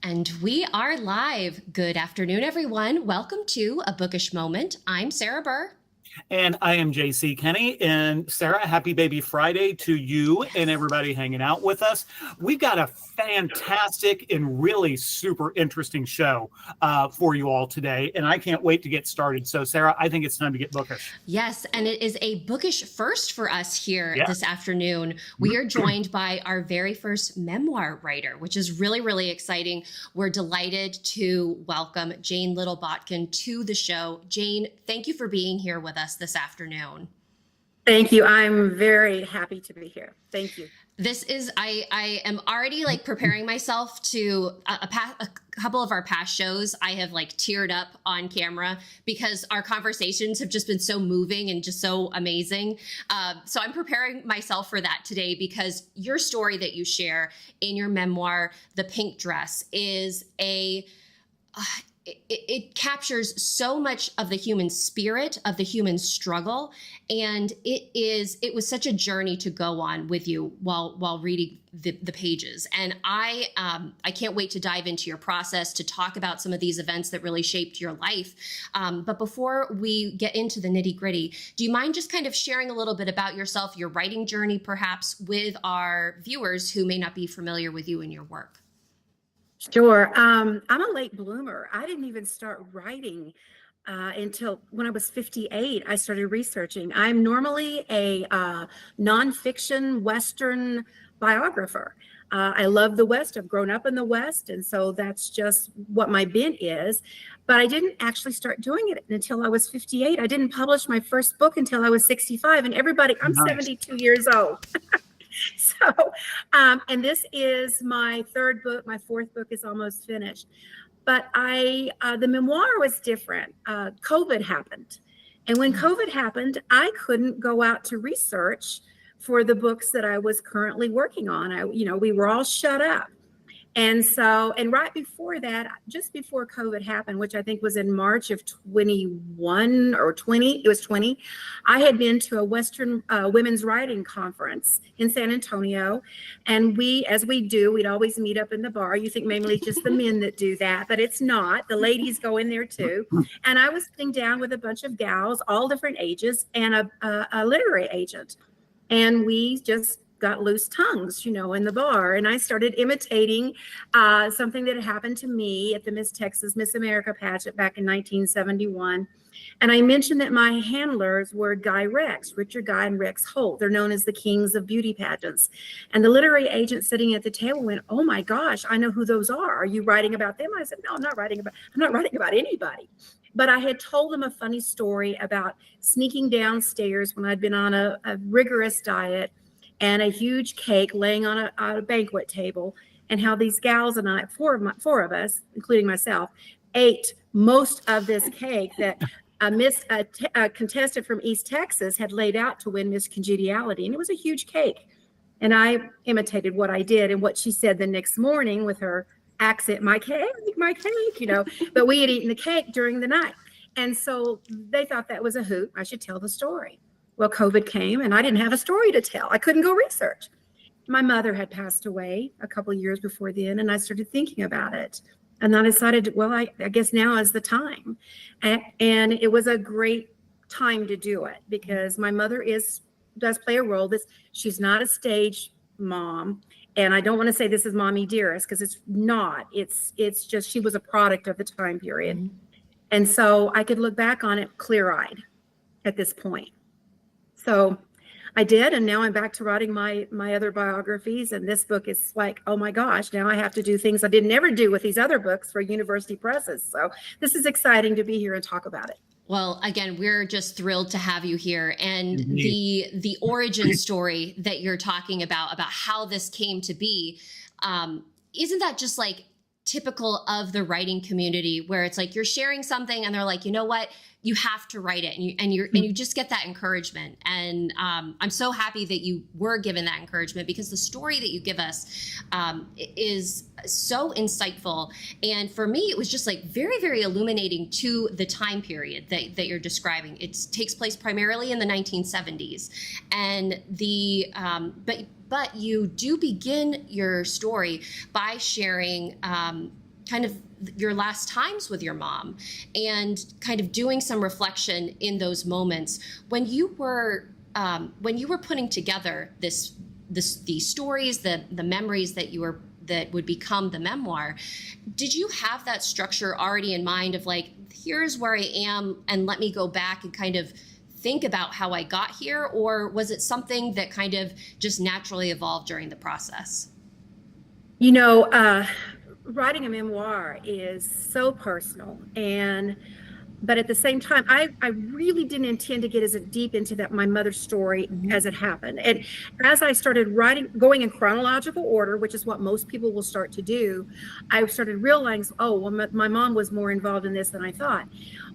And we are live. Good afternoon, everyone. Welcome to A Bookish Moment. I'm Sarah Burr. And I am JC Kenney. And Sarah, happy baby Friday to you and everybody hanging out with us. We've got a fantastic and really super interesting show for you all today. And I can't wait to get started. So Sarah, I think it's time to get bookish. Yes, and it is a bookish first for us here this afternoon. We are joined by our very first memoir writer, which is really, really exciting. We're delighted to welcome Jane Little Botkin to the show. Jane, thank you for being here with us this afternoon. Thank you. I'm very happy to be here. Thank you. This is, I am already like preparing myself to a couple of our past shows. I have like teared up on camera because our conversations have just been so moving and just so amazing. So I'm preparing myself for that today because your story that you share in your memoir, The Pink Dress, is it captures so much of the human spirit, of the human struggle. And it was such a journey to go on with you while reading the pages. And I can't wait to dive into your process, to talk about some of these events that really shaped your life. But before we get into the nitty gritty, do you mind just kind of sharing a little bit about yourself, your writing journey, perhaps with our viewers who may not be familiar with you and your work? Sure. I'm a late bloomer. I didn't even start writing until when I was 58. I started researching. I'm normally a nonfiction Western biographer. I love the West. I've grown up in the West, and so that's just what my bent is. But I didn't actually start doing it until I was 58. I didn't publish my first book until I was 65. And everybody, I'm 72 years old. So, and this is my third book. My fourth book is almost finished. But the memoir was different. COVID happened. And when COVID happened, I couldn't go out to research for the books that I was currently working on. We were all shut up. And so, and right before that, just before COVID happened, which I think was in March of 21 or 20, it was 20, I had been to a Western women's writing conference in San Antonio. And as we do, we'd always meet up in the bar. You think mainly it's just the men that do that, but it's not. The ladies go in there too. And I was sitting down with a bunch of gals, all different ages, and a literary agent. And we just got loose tongues, in the bar. And I started imitating something that had happened to me at the Miss America pageant back in 1971. And I mentioned that my handlers were Richard Guy and Rex Holt. They're known as the kings of beauty pageants. And the literary agent sitting at the table went, "Oh my gosh, I know who those are. Are you writing about them?" I said, "No, I'm not writing about anybody." But I had told them a funny story about sneaking downstairs when I'd been on a rigorous diet and a huge cake laying on a banquet table, and how these gals and I, four of us, including myself, ate most of this cake that a contestant from East Texas had laid out to win Miss Congeniality. And it was a huge cake. And I imitated what I did and what she said the next morning with her accent, my cake, but we had eaten the cake during the night. And so they thought that was a hoot. I should tell the story. Well, COVID came and I didn't have a story to tell. I couldn't go research. My mother had passed away a couple of years before then, and I started thinking about it. And then I decided, well, I guess now is the time. And it was a great time to do it because my mother does play a role. She's not a stage mom. And I don't want to say this is mommy dearest because it's not. It's just she was a product of the time period. Mm-hmm. And so I could look back on it clear-eyed at this point. So I did, and now I'm back to writing my other biographies, and this book is like, oh my gosh, now I have to do things I didn't ever do with these other books for university presses. So this is exciting to be here and talk about it. Well, again, we're just thrilled to have you here. And the origin story that you're talking about how this came to be, isn't that just like typical of the writing community, where it's like you're sharing something and they're like, you know what, you have to write it, and you just get that encouragement. And I'm so happy that you were given that encouragement, because the story that you give us is so insightful. And for me, it was just like very, very illuminating to the time period that you're describing. It takes place primarily in the 1970s, and but you do begin your story by sharing kind of your last times with your mom, and kind of doing some reflection in those moments when you were putting together these stories, the memories that would become the memoir. Did you have that structure already in mind of like, here's where I am, and let me go back and kind of think about how I got here? Or was it something that kind of just naturally evolved during the process? You know, writing a memoir is so personal, but at the same time, I really didn't intend to get as deep into my mother's story as it happened. And as I started writing, going in chronological order, which is what most people will start to do, I started realizing, oh, well, my mom was more involved in this than I thought.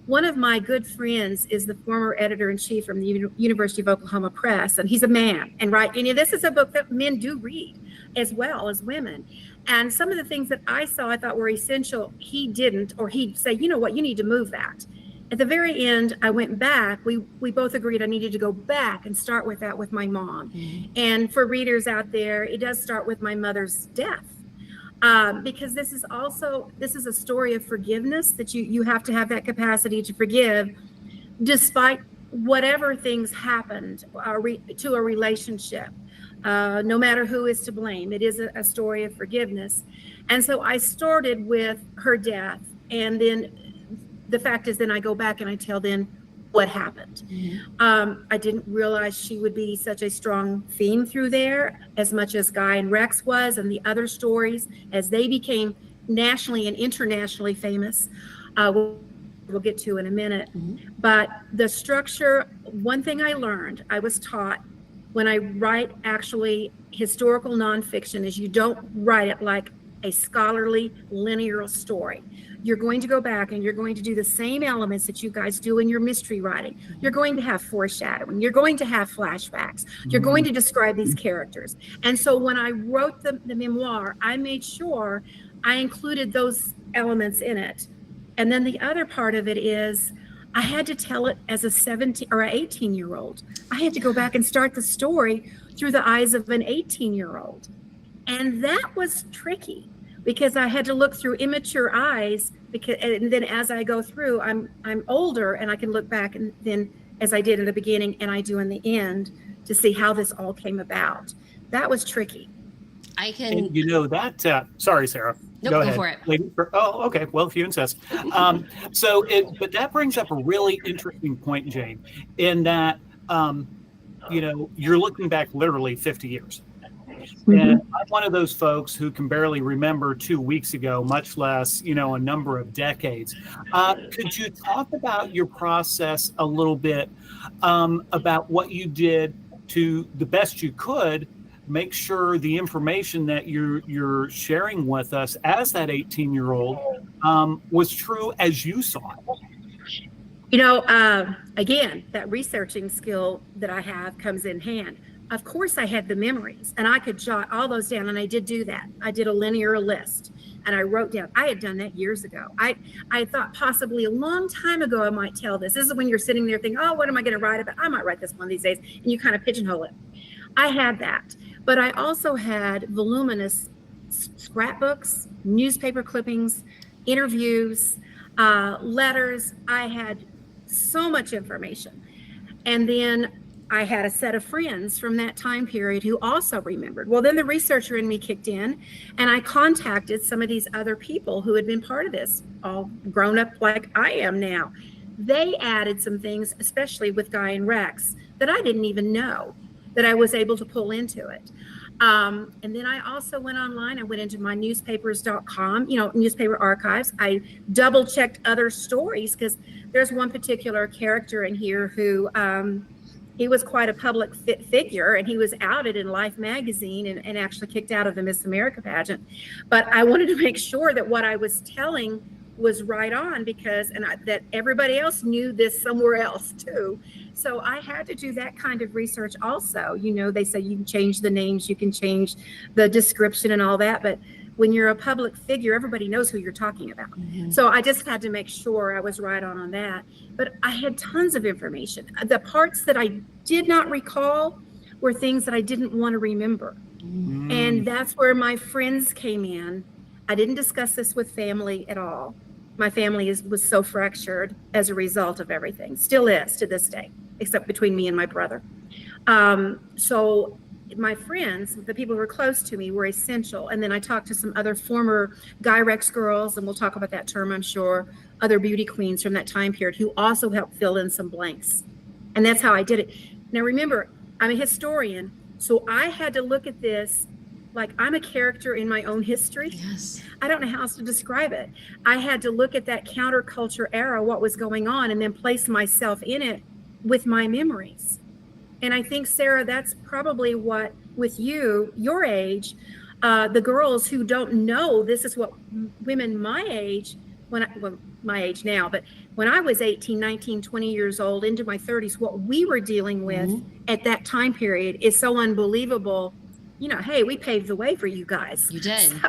One of my good friends is the former editor-in-chief from the University of Oklahoma Press, and he's a man. And this is a book that men do read as well as women. And some of the things that I saw I thought were essential, he didn't, or he'd say, you know what, you need to move that. At the very end, I went back. We both agreed I needed to go back and start with that with my mom. Mm-hmm. And for readers out there, it does start with my mother's death. Because this is a story of forgiveness, that you have to have that capacity to forgive despite whatever things happened to a relationship, no matter who is to blame. It is a story of forgiveness. And so I started with her death, and then the fact is then I go back and I tell them what happened. Mm-hmm. I didn't realize she would be such a strong theme through there, as much as Guy and Rex was, and the other stories as they became nationally and internationally famous. We'll get to in a minute. Mm-hmm. But the structure, one thing I learned, I was taught when I write actually historical nonfiction, is you don't write it like a scholarly linear story. You're going to go back and you're going to do the same elements that you guys do in your mystery writing. You're going to have foreshadowing. You're going to have flashbacks. You're going to describe these characters. And so when I wrote the memoir, I made sure I included those elements in it. And then the other part of it is I had to tell it as a 17 or an 18-year-old. I had to go back and start the story through the eyes of an 18-year-old. And that was tricky, because I had to look through immature eyes, and then as I go through, I'm older, and I can look back, and then as I did in the beginning and I do in the end, to see how this all came about. That was tricky. And you know that. Sorry, Sarah. Nope, go for it. Okay. Well, if you insist. But that brings up a really interesting point, Jane, in that you're looking back literally 50 years. Mm-hmm. And I'm one of those folks who can barely remember 2 weeks ago, much less, a number of decades. Could you talk about your process a little bit, about what you did to the best you could make sure the information that you're sharing with us as that 18-year-old was true as you saw it? Again, that researching skill that I have comes in hand. Of course, I had the memories, and I could jot all those down, and I did do that. I did a linear list, and I wrote down. I had done that years ago. I thought possibly a long time ago I might tell this. This is when you're sitting there thinking, oh, what am I going to write about? I might write this one of these days, and you kind of pigeonhole it. I had that, but I also had voluminous scrapbooks, newspaper clippings, interviews, letters. I had so much information, and then I had a set of friends from that time period who also remembered. Well, then the researcher in me kicked in, and I contacted some of these other people who had been part of this, all grown up like I am now. They added some things, especially with Guy and Rex, that I didn't even know, that I was able to pull into it. And then I also went online. I went into my newspapers.com, newspaper archives. I double checked other stories, because there's one particular character in here who he was quite a public figure, and he was outed in Life magazine and actually kicked out of the Miss America pageant. But I wanted to make sure that what I was telling was right on, because that everybody else knew this somewhere else too. So I had to do that kind of research also. You know, they say you can change the names, you can change the description and all that, but when you're a public figure, everybody knows who you're talking about. Mm-hmm. So I just had to make sure I was right on that. But I had tons of information. The parts that I did not recall were things that I didn't want to remember. Mm-hmm. And that's where my friends came in. I didn't discuss this with family at all. My family was so fractured as a result of everything, still is to this day, except between me and my brother. So my friends, the people who were close to me, were essential. And then I talked to some other former Guy Rex girls, and we'll talk about that term, I'm sure, other beauty queens from that time period who also helped fill in some blanks. And that's how I did it. Now, remember, I'm a historian, so I had to look at this like I'm a character in my own history. Yes. I don't know how else to describe it. I had to look at that counterculture era, what was going on, and then place myself in it with my memories. And I think, Sarah, that's probably what, with you, your age, the girls who don't know this is what women my age, my age now, but when I was 18, 19, 20 years old, into my 30s, what we were dealing with at that time period is so unbelievable. You know, hey, we paved the way for you guys. You did. So,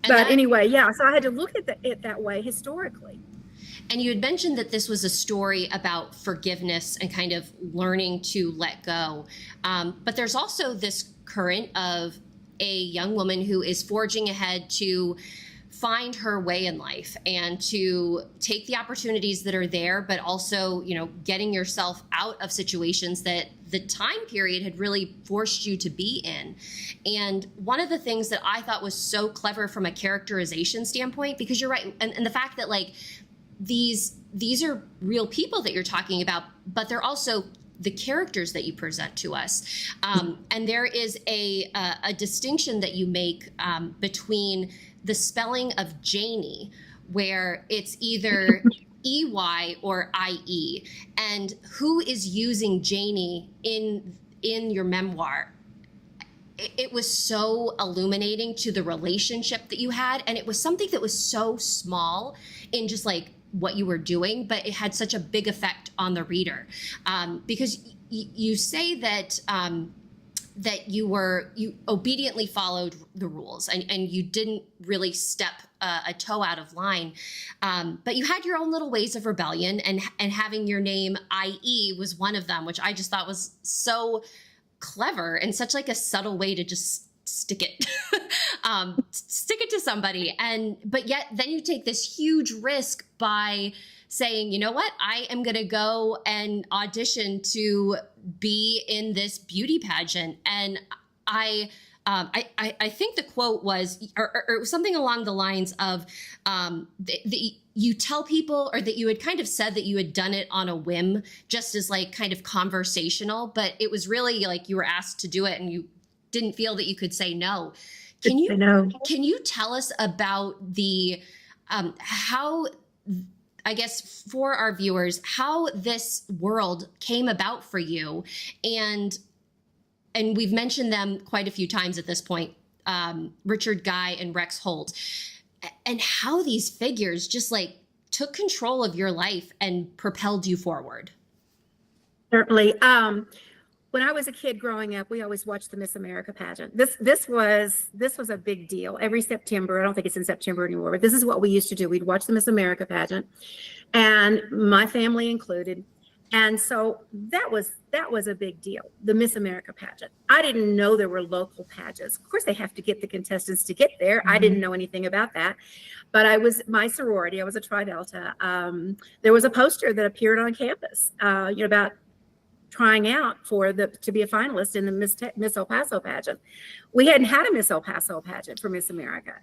but anyway, yeah, so I had to look at it that way historically. And you had mentioned that this was a story about forgiveness and kind of learning to let go. But there's also this current of a young woman who is forging ahead to find her way in life and to take the opportunities that are there, but also, you know, getting yourself out of situations that the time period had really forced you to be in. And one of the things that I thought was so clever from a characterization standpoint, because you're right, and the fact that like these are real people that you're talking about, but they're also the characters that you present to us. And there is a distinction that you make between the spelling of Janie, where it's either EY or IE, and who is using Janie in your memoir. It was so illuminating to the relationship that you had, and it was something that was so small in just like what you were doing, but it had such a big effect on the reader, because you say that that you obediently followed the rules and you didn't really step a toe out of line, but you had your own little ways of rebellion, and having your name IE was one of them, which I just thought was so clever and such like a subtle way to just stick it stick it to somebody. But yet then you take this huge risk by saying, you know what, I am going to go and audition to be in this beauty pageant. And I think the quote was, or it was something along the lines of, you tell people, or that you had kind of said that you had done it on a whim, just as like kind of conversational, but it was really like you were asked to do it and you didn't feel that you could say no. Can you tell us about the, how, I guess for our viewers, how this world came about for you? And we've mentioned them quite a few times at this point, Richard Guy and Rex Holt, and how these figures just like took control of your life and propelled you forward. Certainly. When I was a kid growing up, we always watched the Miss America pageant. This was a big deal. Every September, I don't think it's in September anymore, but this is what we used to do. We'd watch the Miss America pageant, and my family included. And so that was a big deal, the Miss America pageant. I didn't know there were local pageants. Of course, they have to get the contestants to get there. I didn't know anything about that. But my sorority, I was a Tri Delta. There was a poster that appeared on campus, about trying out to be a finalist in the Miss El Paso pageant. We hadn't had a Miss El Paso pageant for Miss America.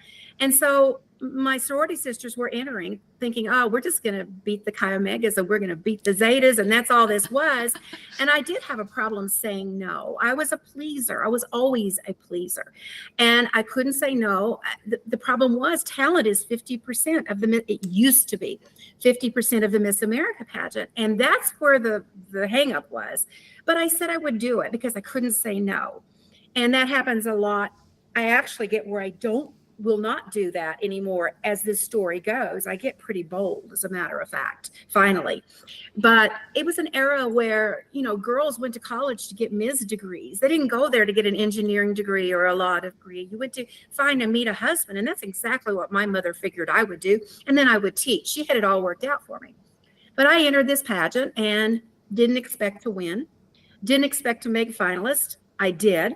And so my sorority sisters were entering thinking, oh, we're just going to beat the Chi Omegas and we're going to beat the Zetas. And that's all this was. And I did have a problem saying no. I was a pleaser. I was always a pleaser. And I couldn't say no. The problem was talent is 50% of it used to be 50% of the Miss America pageant. And that's where the hang up was. But I said I would do it because I couldn't say no. And that happens a lot. I actually get where I will not do that anymore as this story goes. I get pretty bold, as a matter of fact, finally. But it was an era where, girls went to college to get Ms. degrees. They didn't go there to get an engineering degree or a law degree. You went to find and meet a husband. And that's exactly what my mother figured I would do. And then I would teach. She had it all worked out for me. But I entered this pageant and didn't expect to win. Didn't expect to make finalist. I did.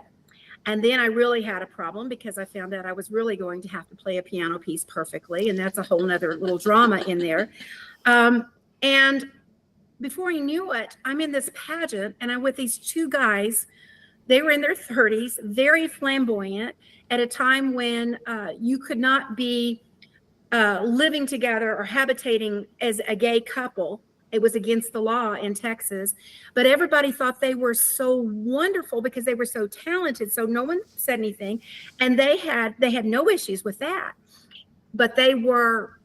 And then I really had a problem because I found out I was really going to have to play a piano piece perfectly. And that's a whole nother little drama in there. And before I knew it, I'm in this pageant and I'm with these two guys. They were in their 30s, very flamboyant at a time when you could not be living together or habitating as a gay couple. It was against the law in Texas, but everybody thought they were so wonderful because they were so talented. So no one said anything, and they had no issues with that. But they were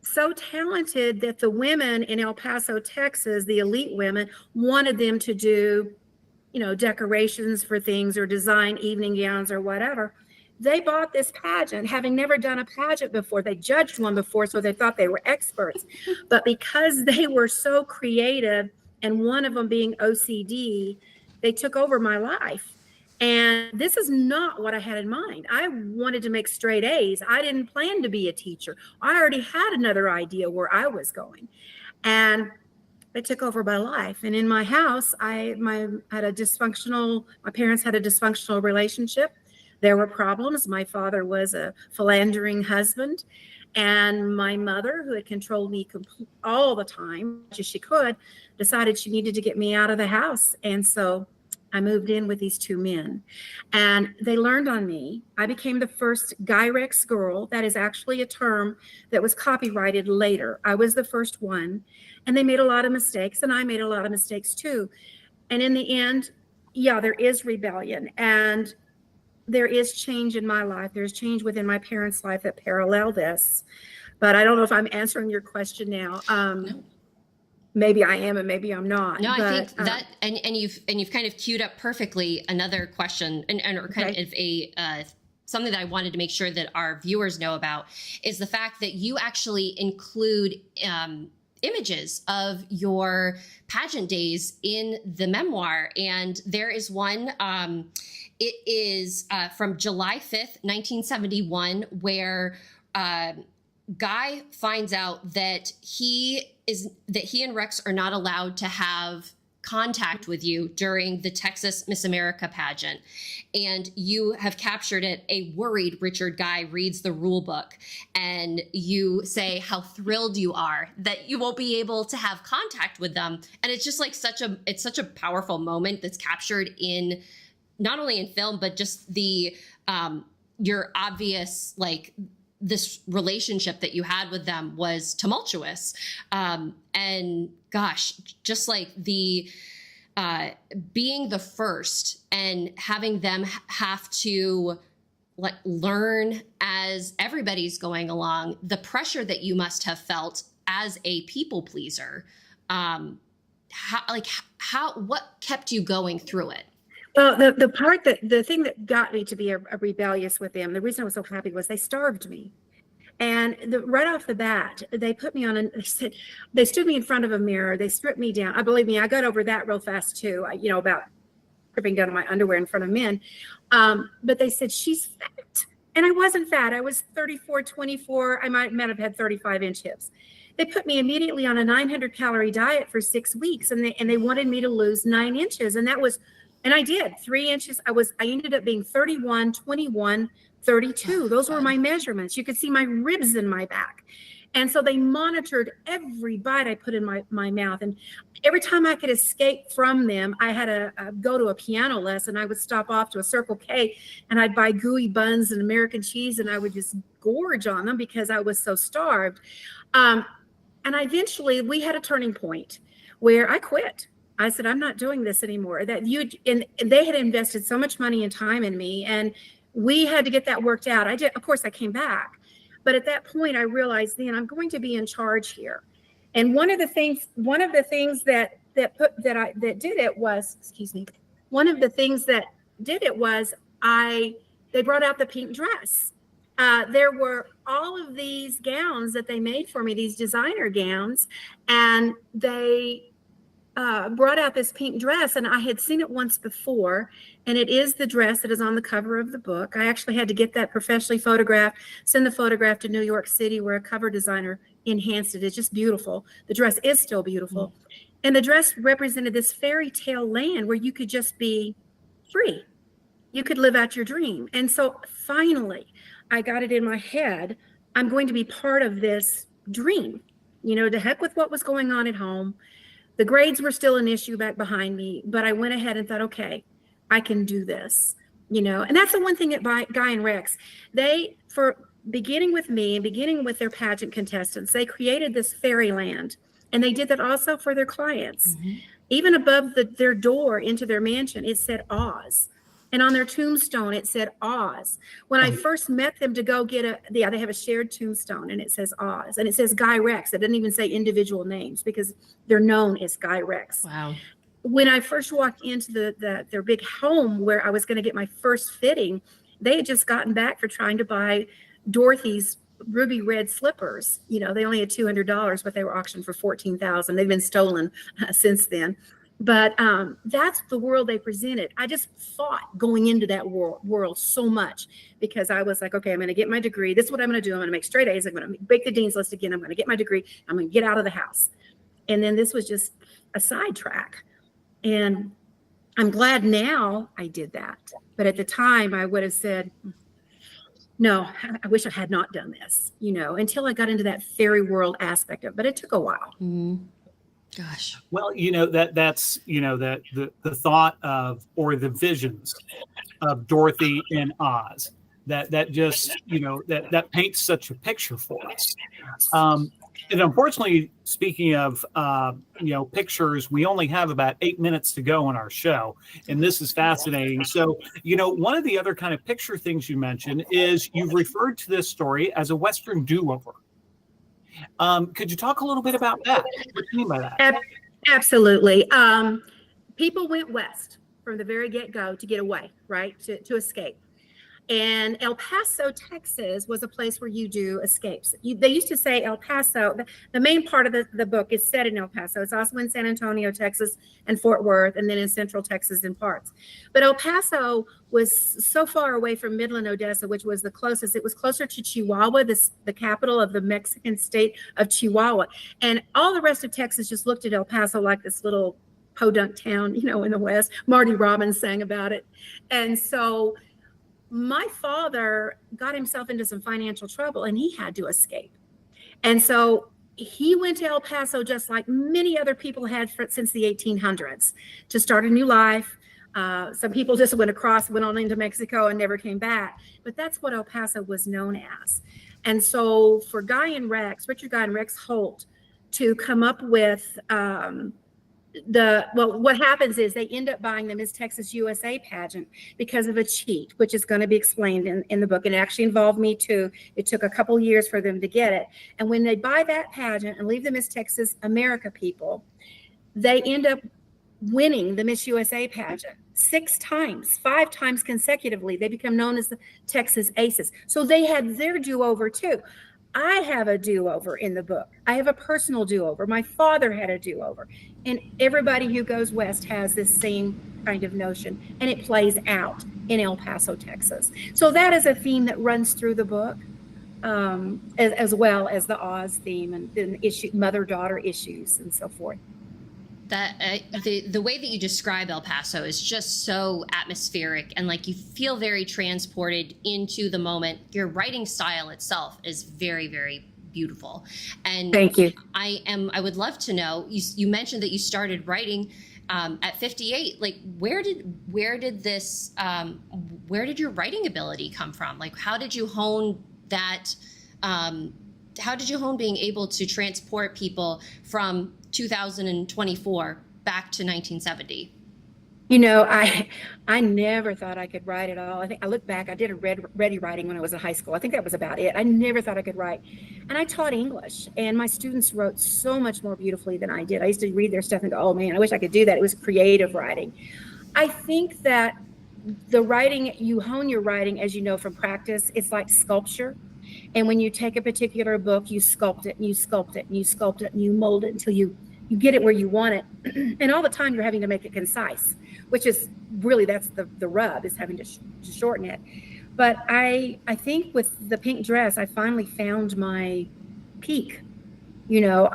so talented that the women in El Paso, Texas, the elite women, wanted them to do, decorations for things or design evening gowns or whatever. They bought this pageant, having never done a pageant before. They judged one before, so they thought they were experts. But because they were so creative, and one of them being OCD, they took over my life. And this is not what I had in mind. I wanted to make straight A's. I didn't plan to be a teacher. I already had another idea where I was going. And they took over my life. And in my house, my parents had a dysfunctional relationship. There were problems. My father was a philandering husband, and my mother, who had controlled me all the time, as she could, decided she needed to get me out of the house. And so I moved in with these two men, and they learned on me. I became the first Gyrex girl. That is actually a term that was copyrighted later. I was the first one, and they made a lot of mistakes, and I made a lot of mistakes too. And in the end, yeah, there is rebellion, and there is change in my life. There's change within my parents' life that parallel this. But I don't know if I'm answering your question now. No. Maybe I am and maybe I'm not. No, I think that and you've kind of queued up perfectly another question or kind of a something that I wanted to make sure that our viewers know about is the fact that you actually include images of your pageant days in the memoir. And there is one, it is from July 5th, 1971, where Guy finds out that he and Rex are not allowed to have contact with you during the Texas Miss America pageant. And you have captured it. A worried Richard Guy reads the rule book, and you say how thrilled you are that you won't be able to have contact with them. And it's just like such a powerful moment that's captured in not only in film, but just the your obvious, like, this relationship that you had with them was tumultuous. And gosh, just like the being the first and having them have to like learn as everybody's going along, the pressure that you must have felt as a people pleaser. What kept you going through it? Well, the thing that got me to be a rebellious with them, the reason I was so happy was they starved me. And right off the bat, they put me on they stood me in front of a mirror. They stripped me down. Believe me, I got over that real fast too. About stripping down my underwear in front of men. But they said, she's fat. And I wasn't fat. I was 34, 24. I might have had 35-inch hips. They put me immediately on a 900-calorie diet for 6 weeks. And they wanted me to lose 9 inches. And I did 3 inches. I ended up being 31, 21, 32. Those were my measurements. You could see my ribs in my back. And so they monitored every bite I put in my mouth. And every time I could escape from them, I had to go to a piano lesson. I would stop off to a Circle K and I'd buy gooey buns and American cheese, and I would just gorge on them because I was so starved. And eventually we had a turning point where I quit. I said, I'm not doing this anymore. And they had invested so much money and time in me, and we had to get that worked out. Of course I came back. But at that point, I realized then I'm going to be in charge here. And one of the things that did it was they brought out the pink dress. There were all of these gowns that they made for me, these designer gowns, and they brought out this pink dress, and I had seen it once before, and it is the dress that is on the cover of the book. I actually had to get that professionally photographed, send the photograph to New York City where a cover designer enhanced it. It's just beautiful. The dress is still beautiful. And the dress represented this fairy tale land where you could just be free. You could live out your dream. And so finally, I got it in my head, I'm going to be part of this dream, to heck with what was going on at home. The grades were still an issue back behind me, but I went ahead and thought, okay, I can do this, and that's the one thing at Guy and Rex. For beginning with me and beginning with their pageant contestants, they created this fairyland, and they did that also for their clients. Mm-hmm. Even above their door into their mansion, it said Oz. And on their tombstone, it said Oz. When I first met them to go get they have a shared tombstone, and it says Oz. And it says Guy Rex. It doesn't even say individual names because they're known as Guy Rex. Wow. When I first walked into their big home where I was going to get my first fitting, they had just gotten back for trying to buy Dorothy's ruby red slippers. They only had $200, but they were auctioned for $14,000. They've been stolen since then. But that's the world they presented. I just fought going into that world so much because I was like, okay, I'm going to get my degree. This is what I'm going to do. I'm going to make straight A's. I'm going to break the dean's list again. I'm going to get my degree. I'm going to get out of the house. And then this was just a sidetrack. And I'm glad now I did that. But at the time, I would have said, no, I wish I had not done this, until I got into that fairy world aspect of it. But it took a while. Mm-hmm. Gosh. Well, that's that the thought of, or the visions of Dorothy in Oz, that just that paints such a picture for us. And unfortunately, speaking of pictures, we only have about 8 minutes to go on our show, and this is fascinating. So one of the other kind of picture things you mentioned is you've referred to this story as a Western do-over. Could you talk a little bit about that? What do you mean by that? Absolutely. People went west from the very get-go to get away, right? To escape. And El Paso, Texas was a place where you do escapes. They used to say El Paso, the main part of the book is set in El Paso. It's also in San Antonio, Texas, and Fort Worth, and then in Central Texas in parts. But El Paso was so far away from Midland, Odessa, which was the closest. It was closer to Chihuahua, the capital of the Mexican state of Chihuahua. And all the rest of Texas just looked at El Paso like this little podunk town, in the West. Marty Robbins sang about it. And so my father got himself into some financial trouble and he had to escape. And so he went to El Paso just like many other people had since the 1800s to start a new life. Some people just went on into Mexico and never came back. But that's what El Paso was known as. And so for Richard Guy and Rex Holt to come up with what happens is they end up buying the Miss Texas USA pageant because of a cheat, which is going to be explained in the book. And it actually involved me too. It took a couple years for them to get it. And when they buy that pageant and leave the Miss Texas America people, they end up winning the Miss USA pageant 5 times consecutively. They become known as the Texas Aces. So they had their do-over too. I have a do-over in the book. I have a personal do-over. My father had a do-over. And everybody who goes west has this same kind of notion. And it plays out in El Paso, Texas. So that is a theme that runs through the book, as well as the Oz theme and the mother-daughter issues and so forth. That the way that you describe El Paso is just so atmospheric, and like you feel very transported into the moment. Your writing style itself is very, very beautiful. And Thank you. I would love to know, you mentioned that you started writing at 58. Like, where did your writing ability come from? Like, how did you hone that? How did you hone being able to transport people from 2024 back to 1970? You know, I never thought I could write at all. I think I look back, I did a ready writing when I was in high school. I think that was about it. I never thought I could write. And I taught English, and my students wrote so much more beautifully than I did. I used to read their stuff and go, oh man, I wish I could do that. It was creative writing. I think that the writing, you hone your writing, as you know, from practice. It's like sculpture. And when you take a particular book, you sculpt it and you sculpt it and you sculpt it and you mold it until you get it where you want it. And all the time you're having to make it concise, which is really, that's the rub, is having to shorten it. But I think with The Pink Dress, I finally found my peak. You know,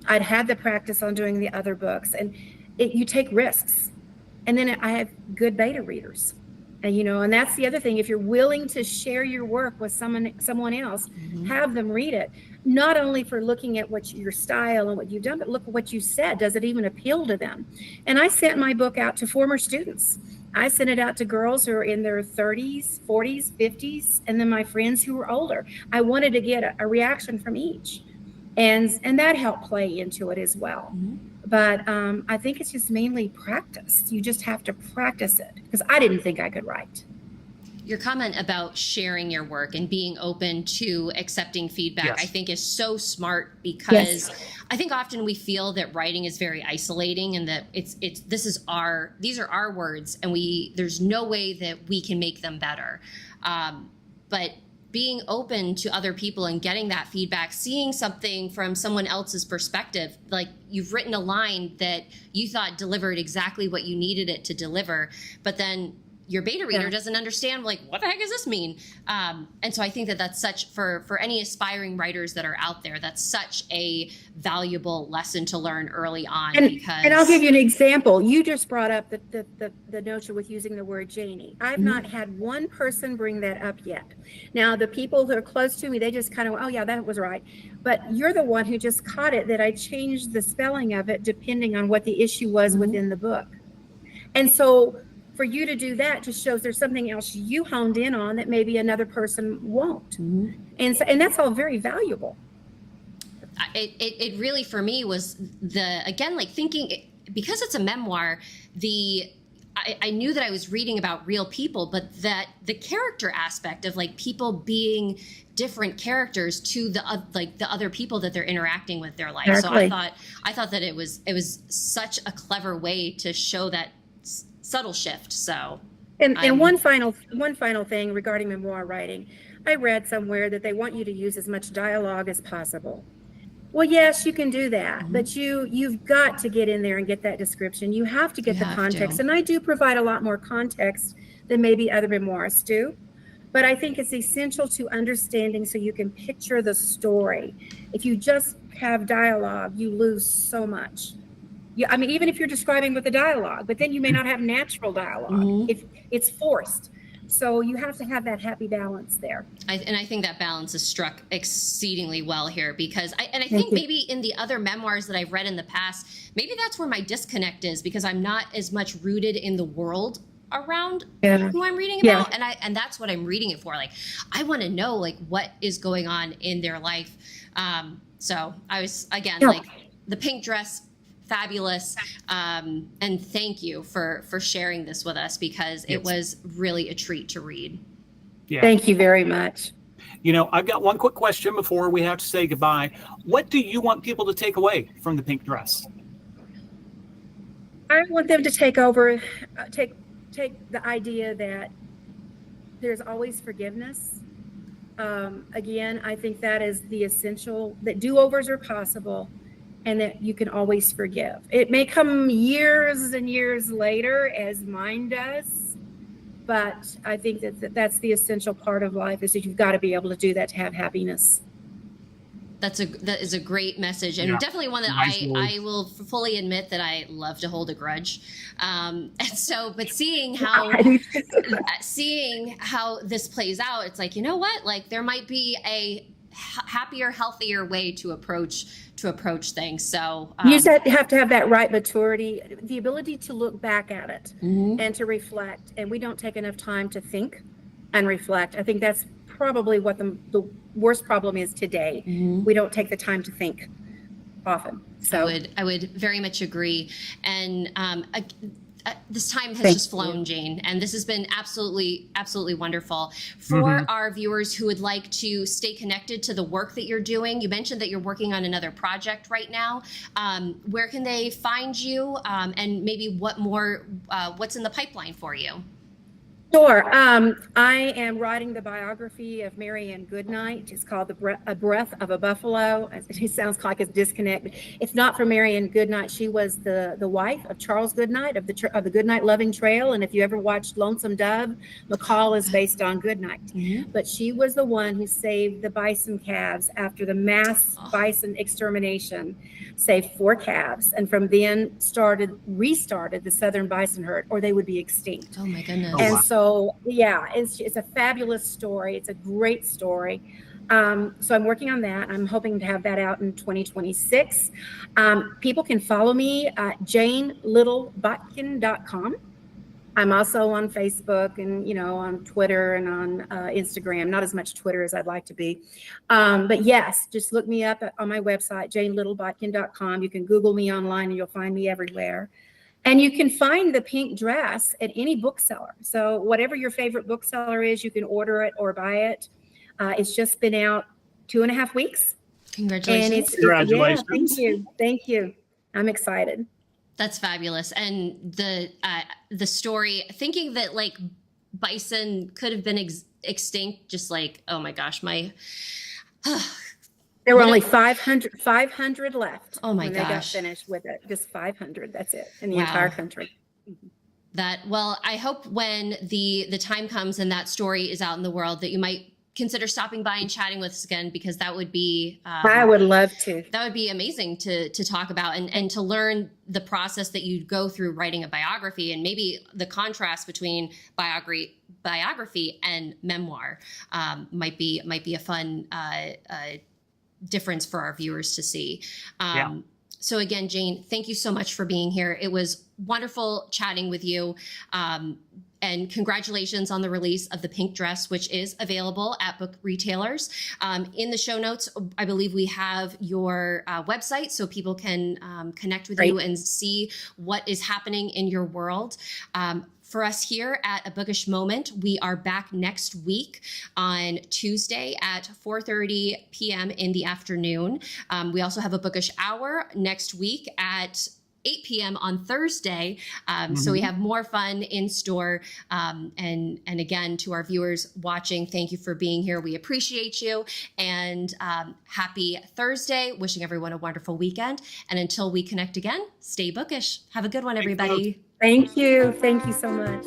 I'd had the practice on doing the other books, and you take risks. And then I have good beta readers. And, you know, and that's the other thing. If you're willing to share your work with someone else, have them read it, not only for looking at your style and what you've done, but look at what you said. Does it even appeal to them? And I sent my book out to former students. I sent it out to girls who are in their 30s, 40s, 50s, and then my friends who were older. I wanted to get a reaction from each. And that helped play into it as well. But I think it's just mainly practice. You just have to practice it, because I didn't think I could write. Your comment about sharing your work and being open to accepting feedback, Yes. I think is so smart, because I think often we feel that writing is very isolating, and that these are our words, and there's no way that we can make them better. But being open to other people and getting that feedback, seeing something from someone else's perspective, like you've written a line that you thought delivered exactly what you needed it to deliver, but then your beta reader doesn't understand, like, what the heck does this mean? And so I think that that's such, for any aspiring writers that are out there, that's such a valuable lesson to learn early on. And I'll give you an example. You just brought up the notion with using the word Janie. I've not had one person bring that up yet. Now, the people who are close to me, they just kind of, oh yeah, that was right. But you're the one who just caught it, that I changed the spelling of it depending on what the issue was within the book. And so for you to do that just shows there's something else you honed in on that maybe another person won't. And that's all very valuable. It really, for me, was thinking, because it's a memoir, I knew that I was reading about real people, but that the character aspect of, like, people being different characters to the other people that they're interacting with their life. Exactly. So I thought that it was such a clever way to show that subtle shift. So, and one final thing regarding memoir writing, I read somewhere that they want you to use as much dialogue as possible. Well, yes, you can do that, but you've got to get in there and get that description. You have to get the context, and I do provide a lot more context than maybe other memoirs do. But I think it's essential to understanding so you can picture the story. If you just have dialogue, you lose so much. I mean, even if you're describing with the dialogue, but then you may not have natural dialogue. If it's forced. So you have to have that happy balance there. I think that balance is struck exceedingly well here, because I think maybe in the other memoirs that I've read in the past, maybe that's where my disconnect is, because I'm not as much rooted in the world around who I'm reading about. And that's what I'm reading it for. Like, I want to know, like, what is going on in their life. So I was, again, like, The Pink Dress, fabulous. And thank you for sharing this with us, because it was really a treat to read. Yeah. Thank you very much. You know, I've got one quick question before we have to say goodbye. What do you want people to take away from The Pink Dress? I want them to take the idea that there's always forgiveness. Again, I think that is the essential, that do-overs are possible, and that you can always forgive. It may come years and years later, as mine does, but I think that's the essential part of life, is that you've got to be able to do that to have happiness. That is a great message, and definitely one that I will fully admit that I love to hold a grudge. And so, but seeing how this plays out, it's like, you know what? Like, there might be a happier, healthier way to approach things. So You said you have to have that right maturity, the ability to look back at it mhm. and to reflect. And we don't take enough time to think and reflect. I think that's probably what the worst problem is today. Mhm. We don't take the time to think often. So I would very much agree. And this time has Thank just flown, you. Jane, and this has been absolutely wonderful. For our viewers who would like to stay connected to the work that you're doing, you mentioned that you're working on another project right now. Where can they find you, and maybe what's in the pipeline for you? Sure. I am writing the biography of Mary Ann Goodnight. It's called A Breath of a Buffalo. It sounds like it's disconnect. It's not for Mary Ann Goodnight. She was the wife of Charles Goodnight of the Goodnight Loving Trail. And if you ever watched Lonesome Dove, McCall is based on Goodnight. Mm-hmm. But she was the one who saved the bison calves after the mass bison extermination. Saved 4 calves, and from then restarted the southern bison herd, or they would be extinct. Oh my goodness! And so, yeah, it's a fabulous story. It's a great story. So I'm working on that. I'm hoping to have that out in 2026. People can follow me at janelittlebotkin.com. I'm also on Facebook and, on Twitter and on Instagram, not as much Twitter as I'd like to be. But yes, just look me up on my website, janelittlebotkin.com. You can Google me online and you'll find me everywhere. And you can find the pink dress at any bookseller. So whatever your favorite bookseller is, you can order it or buy it. It's just been out 2.5 weeks. Congratulations. Congratulations. Yeah, thank you. I'm excited. That's fabulous. And the story, thinking that like bison could have been extinct, just like, oh my gosh, there were only 500 left. Oh my when gosh. They got finished with it. Just 500. That's it in the entire country. I hope when the time comes and that story is out in the world that you might consider stopping by and chatting with us again, because that would be I would love to. That would be amazing to talk about and to learn the process that you go through writing a biography, and maybe the contrast between biography and memoir might be a fun difference for our viewers to see. So again, Jane, thank you so much for being here. It was wonderful chatting with you. And congratulations on the release of The Pink Dress, which is available at book retailers. In the show notes, I believe we have your website so people can connect with you and see what is happening in your world. For us here at A Bookish Moment, we are back next week on Tuesday at 4:30 p.m. in the afternoon. We also have a Bookish Hour next week at 8 p.m. on Thursday. So we have more fun in store. And again, to our viewers watching, thank you for being here. We appreciate you. And happy Thursday. Wishing everyone a wonderful weekend. And until we connect again, stay bookish. Have a good one, everybody. Thank you. Thank you so much.